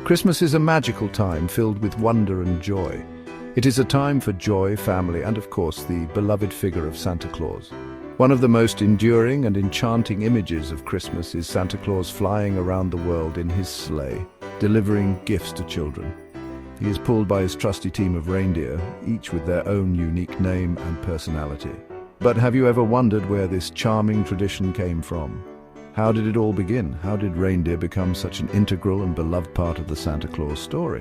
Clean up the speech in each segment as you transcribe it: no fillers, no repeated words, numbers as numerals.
Christmas is a magical time filled with wonder and joy. It is a time for joy, family, and of course the beloved figure of Santa Claus. One of the most enduring and enchanting images of Christmas is Santa Claus flying around the world in his sleigh, delivering gifts to children. He is pulled by his trusty team of reindeer, each with their own unique name and personality. But have you ever wondered where this charming tradition came from? How did it all begin? How did reindeer become such an integral and beloved part of the Santa Claus story?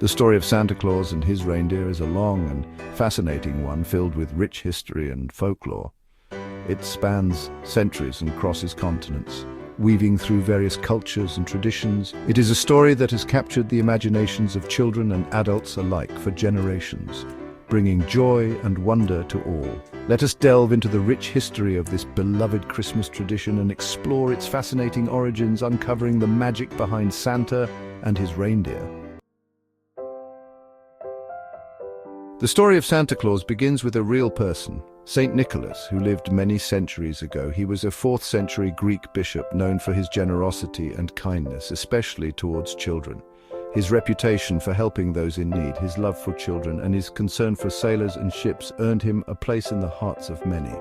The story of Santa Claus and his reindeer is a long and fascinating one filled with rich history and folklore. It spans centuries and crosses continents, weaving through various cultures and traditions. It is a story that has captured the imaginations of children and adults alike for generations, bringing joy and wonder to all. Let us delve into the rich history of this beloved Christmas tradition and explore its fascinating origins, uncovering the magic behind Santa and his reindeer. The story of Santa Claus begins with a real person, Saint Nicholas, who lived many centuries ago. He was a 4th century Greek bishop known for his generosity and kindness, especially towards children. His reputation for helping those in need, his love for children, and his concern for sailors and ships earned him a place in the hearts of many.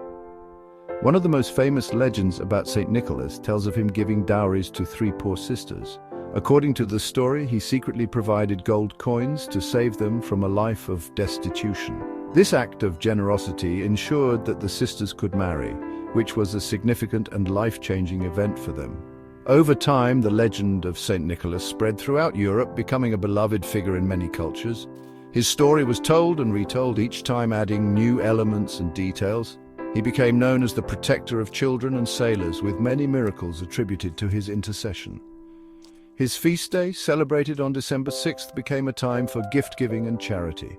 One of the most famous legends about Saint Nicholas tells of him giving dowries to 3 poor sisters. According to the story, he secretly provided gold coins to save them from a life of destitution. This act of generosity ensured that the sisters could marry, which was a significant and life-changing event for them. Over time, the legend of Saint Nicholas spread throughout Europe, becoming a beloved figure in many cultures. His story was told and retold, each time adding new elements and details. He became known as the protector of children and sailors, with many miracles attributed to his intercession. His feast day, celebrated on December 6th, became a time for gift-giving and charity.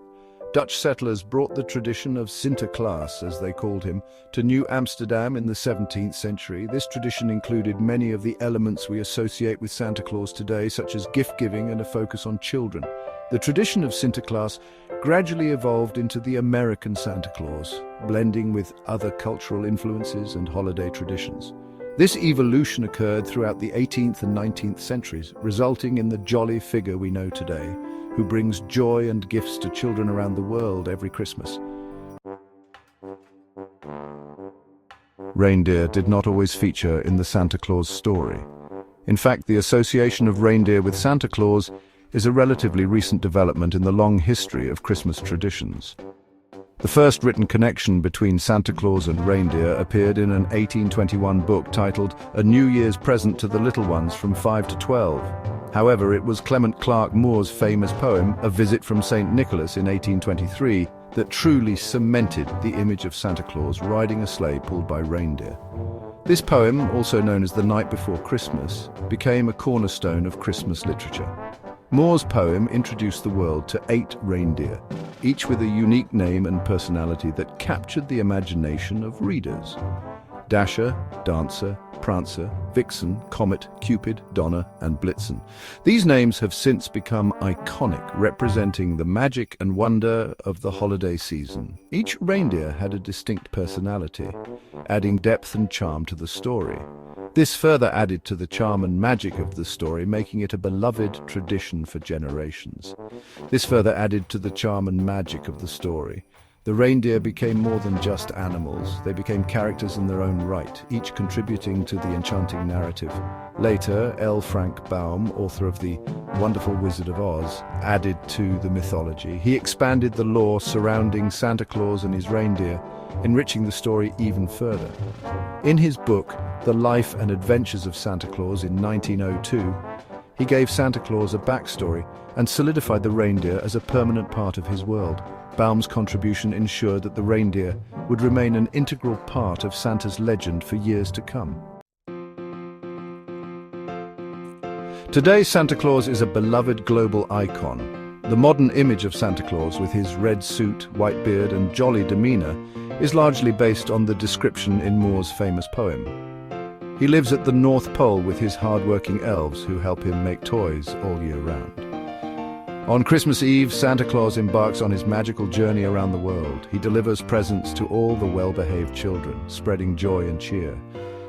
Dutch settlers brought the tradition of Santa Claus, as they called him, to New Amsterdam in the 17th century. This tradition included many of the elements we associate with Santa Claus today, such as gift-giving and a focus on children. The tradition of Santa Claus gradually evolved into the American Santa Claus, blending with other cultural influences and holiday traditions. This evolution occurred throughout the 18th and 19th centuries, resulting in the jolly figure we know today, who brings joy and gifts to children around the world every Christmas. Reindeer did not always feature in the Santa Claus story. In fact, the association of reindeer with Santa Claus is a relatively recent development in the long history of Christmas traditions. The first written connection between Santa Claus and reindeer appeared in an 1821 book titled A New Year's Present to the Little Ones from 5 to 12. However, it was Clement Clarke Moore's famous poem, A Visit from St. Nicholas in 1823, that truly cemented the image of Santa Claus riding a sleigh pulled by reindeer. This poem, also known as The Night Before Christmas, became a cornerstone of Christmas literature. Moore's poem introduced the world to 8 reindeer, each with a unique name and personality that captured the imagination of readers. Dasher, Dancer, Prancer, Vixen, Comet, Cupid, Donner, and Blitzen. These names have since become iconic, representing the magic and wonder of the holiday season. Each reindeer had a distinct personality, adding depth and charm to the story. This further added to the charm and magic of the story, making it a beloved tradition for generations. The reindeer became more than just animals. They became characters in their own right, each contributing to the enchanting narrative. Later, L. Frank Baum, author of The Wonderful Wizard of Oz, added to the mythology. He expanded the lore surrounding Santa Claus and his reindeer, enriching the story even further. In his book, The Life and Adventures of Santa Claus in 1902, he gave Santa Claus a backstory and solidified the reindeer as a permanent part of his world. Baum's contribution ensured that the reindeer would remain an integral part of Santa's legend for years to come. Today, Santa Claus is a beloved global icon. The modern image of Santa Claus, with his red suit, white beard, and jolly demeanor, is largely based on the description in Moore's famous poem. He lives at the North Pole with his hard-working elves who help him make toys all year round. On Christmas Eve, Santa Claus embarks on his magical journey around the world. He delivers presents to all the well-behaved children, spreading joy and cheer.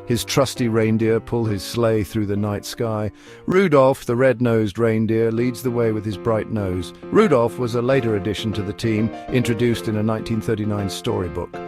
His trusty reindeer pull his sleigh through the night sky. Rudolph, the red-nosed reindeer, leads the way with his bright nose. Rudolph was a later addition to the team, introduced in a 1939 storybook.